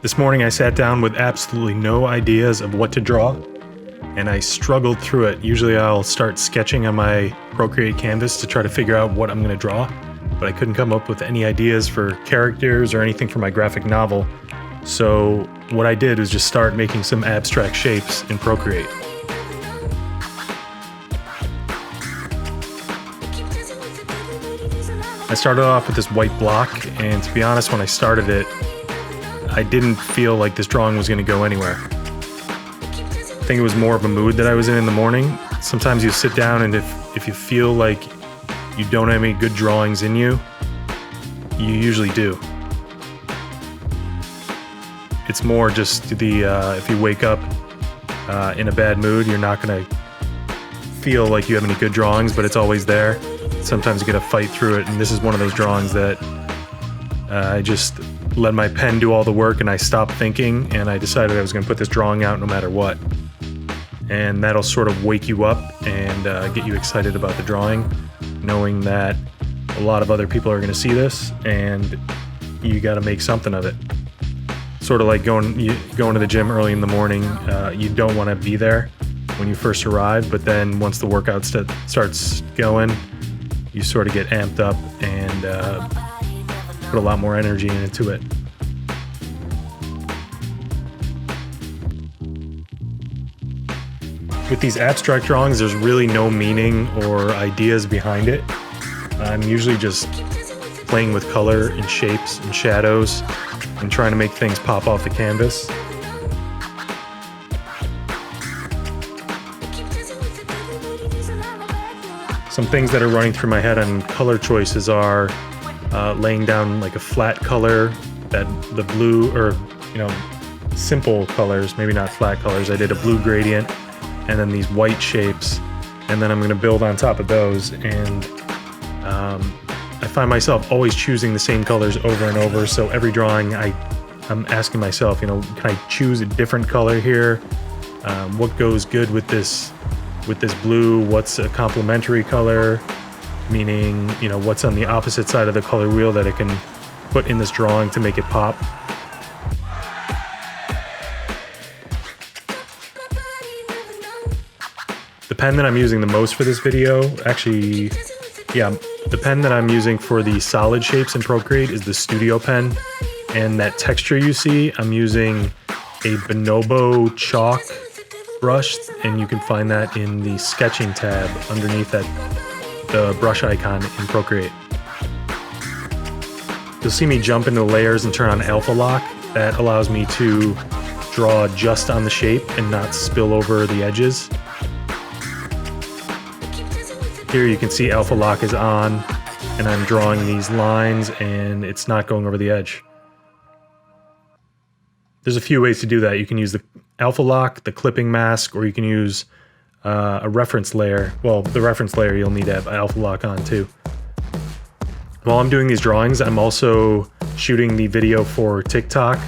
This morning I sat down with absolutely no ideas of what to draw, and I struggled through it. Usually I'll start sketching on my Procreate canvas to try to figure out what I'm going to draw, but I couldn't come up with any ideas for characters or anything for my graphic novel. So what I did was just start making some abstract shapes in Procreate. I started off with this white block, and to be honest, when I started it, I didn't feel like this drawing was going to go anywhere. I think it was more of a mood that I was in the morning. Sometimes you sit down and if you feel like you don't have any good drawings in you, you usually do. It's more just if you wake up in a bad mood, you're not going to feel like you have any good drawings, but it's always there. Sometimes you got to fight through it, and this is one of those drawings that I just let my pen do all the work and I stopped thinking, and I decided I was going to put this drawing out no matter what. And that'll sort of wake you up and get you excited about the drawing, knowing that a lot of other people are going to see this and you got to make something of it. Sort of like going to the gym early in the morning. You don't want to be there when you first arrive, but then once the workout starts going, you sort of get amped up and put a lot more energy into it. With these abstract drawings, there's really no meaning or ideas behind it. I'm usually just playing with color and shapes and shadows and trying to make things pop off the canvas. Some things that are running through my head on color choices are laying down like a flat color, that the blue, or simple colors, maybe not flat colors. I did a blue gradient and then these white shapes, and then I'm going to build on top of those. And I find myself always choosing the same colors over and over, so every drawing I'm asking myself, can I choose a different color here? What goes good with this blue? What's a complementary color? Meaning, what's on the opposite side of the color wheel that I can put in this drawing to make it pop. The pen that I'm using the most for this video, the pen that I'm using for the solid shapes in Procreate is the Studio pen. And that texture you see, I'm using a Bonobo chalk brush, and you can find that in the sketching tab underneath the brush icon in Procreate. You'll see me jump into layers and turn on alpha lock. That allows me to draw just on the shape and not spill over the edges. Here you can see alpha lock is on, and I'm drawing these lines and it's not going over the edge. There's a few ways to do that. You can use the alpha lock, the clipping mask, or you can use a reference layer. Well, the reference layer you'll need to have alpha lock on too. While I'm doing these drawings, I'm also shooting the video for TikTok,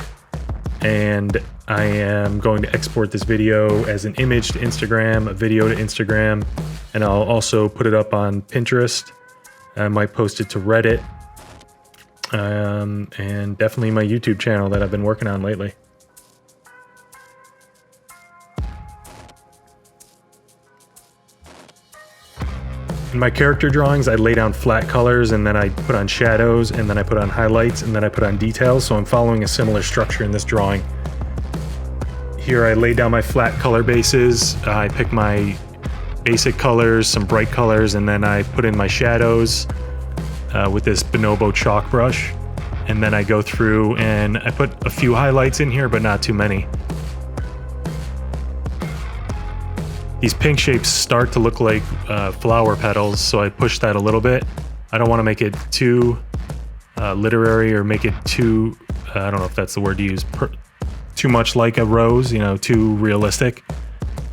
and I am going to export this video as an image to Instagram, a video to Instagram, and I'll also put it up on Pinterest. I might post it to Reddit, and definitely my YouTube channel that I've been working on lately. In my character drawings, I lay down flat colors, and then I put on shadows, and then I put on highlights, and then I put on details, so I'm following a similar structure in this drawing. Here I lay down my flat color bases, I pick my basic colors, some bright colors, and then I put in my shadows with this Bonobo chalk brush, and then I go through and I put a few highlights in here, but not too many. These pink shapes start to look like flower petals, so I push that a little bit. I don't want to make it too literary or make it too, I don't know if that's the word to use, too much like a rose, too realistic.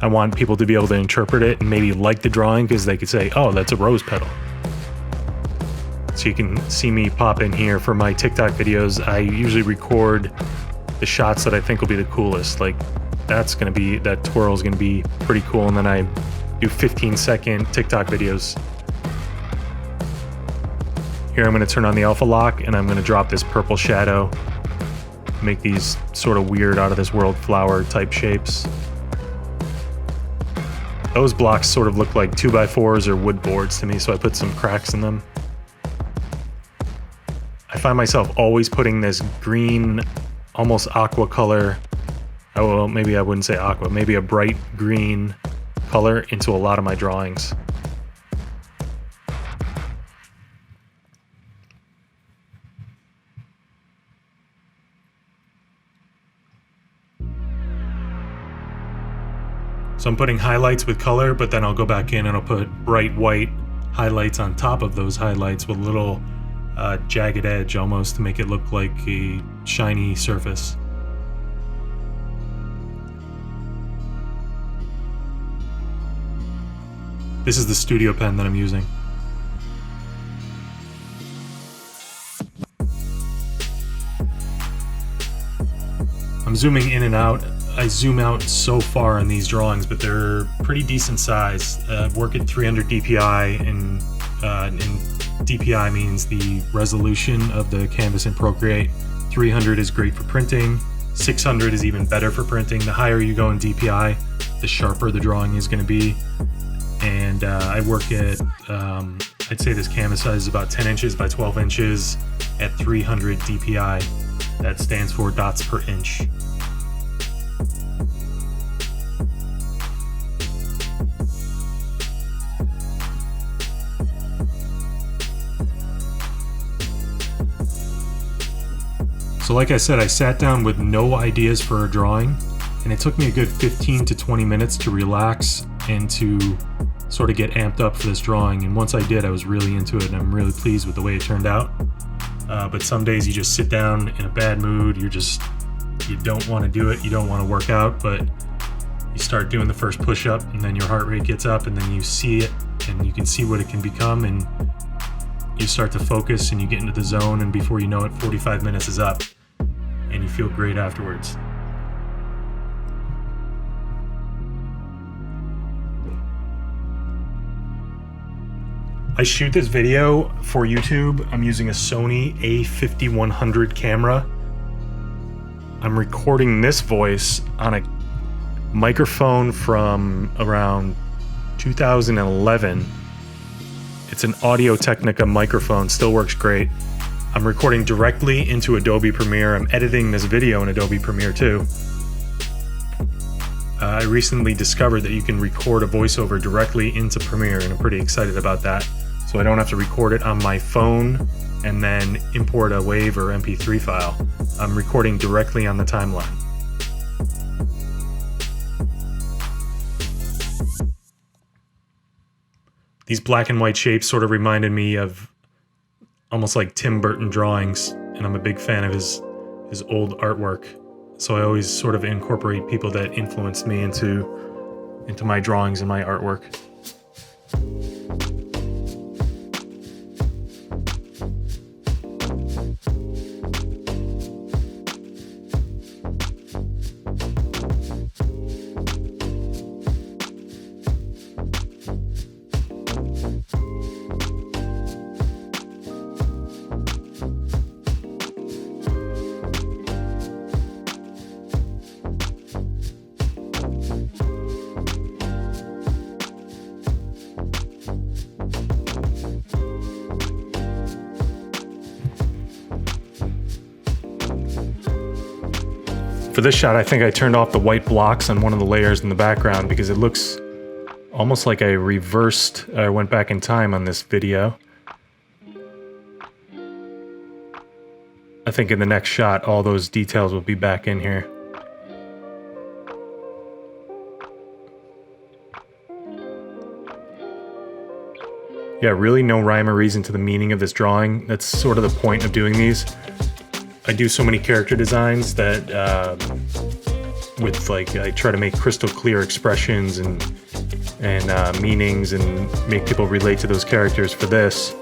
I want people to be able to interpret it and maybe like the drawing because they could say, oh, that's a rose petal. So you can see me pop in here for my TikTok videos. I usually record the shots that I think will be the coolest. Like that twirl is going to be pretty cool, and then I do 15-second TikTok videos. Here I'm going to turn on the alpha lock, and I'm going to drop this purple shadow make these sort of weird out of this world flower type shapes. Those blocks sort of look like 2x4s or wood boards to me, so I put some cracks in them. I find myself always putting this green, almost aqua color, oh, well, maybe I wouldn't say aqua, maybe a bright green color into a lot of my drawings. So I'm putting highlights with color, but then I'll go back in and I'll put bright white highlights on top of those highlights with a little jagged edge almost to make it look like a shiny surface. This is the studio pen that I'm using. I'm zooming in and out. I zoom out so far in these drawings, but they're pretty decent size. Work at 300 DPI, and DPI means the resolution of the canvas in Procreate. 300 is great for printing. 600 is even better for printing. The higher you go in DPI, the sharper the drawing is going to be. And I work at, I'd say this canvas size is about 10 inches by 12 inches at 300 DPI. That stands for dots per inch. So like I said, I sat down with no ideas for a drawing, and it took me a good 15 to 20 minutes to relax and to sort of get amped up for this drawing. And once I did, I was really into it, and I'm really pleased with the way it turned out. But some days you just sit down in a bad mood, you don't want to do it, you don't want to work out, but you start doing the first push-up, and then your heart rate gets up, and then you see it, and you can see what it can become, and you start to focus and you get into the zone, and before you know it, 45 minutes is up and you feel great afterwards. I shoot this video for YouTube. I'm using a Sony A5100 camera. I'm recording this voice on a microphone from around 2011. It's an Audio-Technica microphone, still works great. I'm recording directly into Adobe Premiere. I'm editing this video in Adobe Premiere too. I recently discovered that you can record a voiceover directly into Premiere, and I'm pretty excited about that. So I don't have to record it on my phone and then import a WAV or MP3 file. I'm recording directly on the timeline. These black and white shapes sort of reminded me of almost like Tim Burton drawings, and I'm a big fan of his old artwork. So I always sort of incorporate people that influenced me into my drawings and my artwork. For this shot, I think I turned off the white blocks on one of the layers in the background because it looks almost like I went back in time on this video. I think in the next shot, all those details will be back in here. Yeah, really no rhyme or reason to the meaning of this drawing. That's sort of the point of doing these. I do so many character designs that I try to make crystal clear expressions and meanings and make people relate to those characters. For this,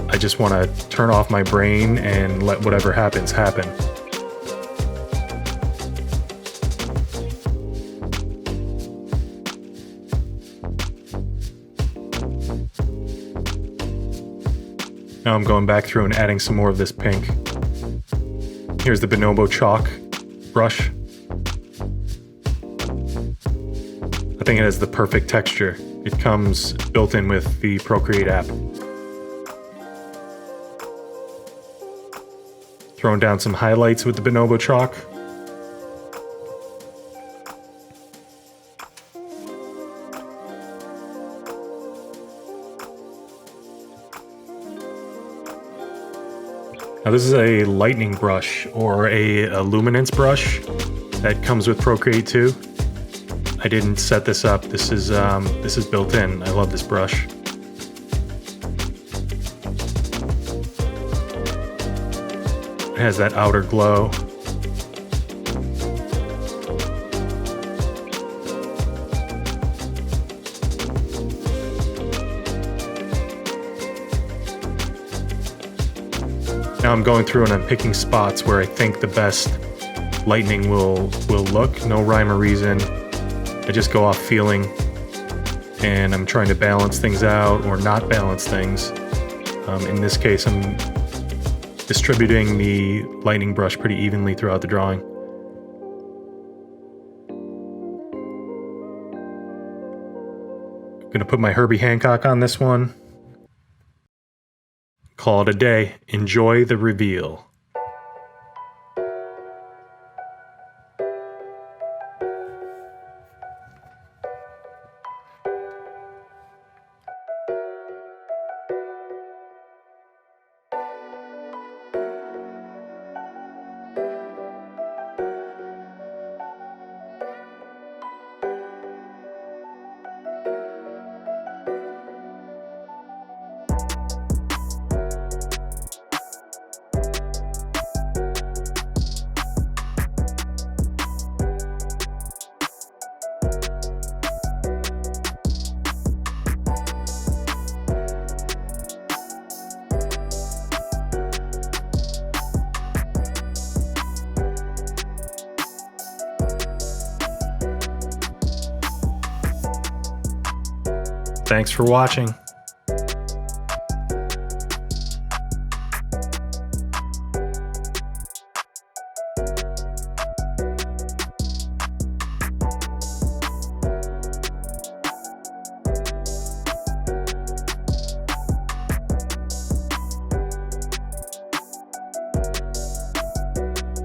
I just want to turn off my brain and let whatever happens happen. Now I'm going back through and adding some more of this pink. Here's the Bonobo chalk brush. I think it has the perfect texture. It comes built in with the Procreate app. Throwing down some highlights with the Bonobo chalk. Now this is a lightning brush or a luminance brush that comes with Procreate 2. I didn't set this up. This is built in. I love this brush. It has that outer glow. Now I'm going through and I'm picking spots where I think the best lightning will look. No rhyme or reason. I just go off feeling, and I'm trying to balance things out or not balance things. In this case, I'm distributing the lightning brush pretty evenly throughout the drawing. I'm gonna put my Herbie Hancock on this one. Call it a day. Enjoy the reveal. Thanks for watching.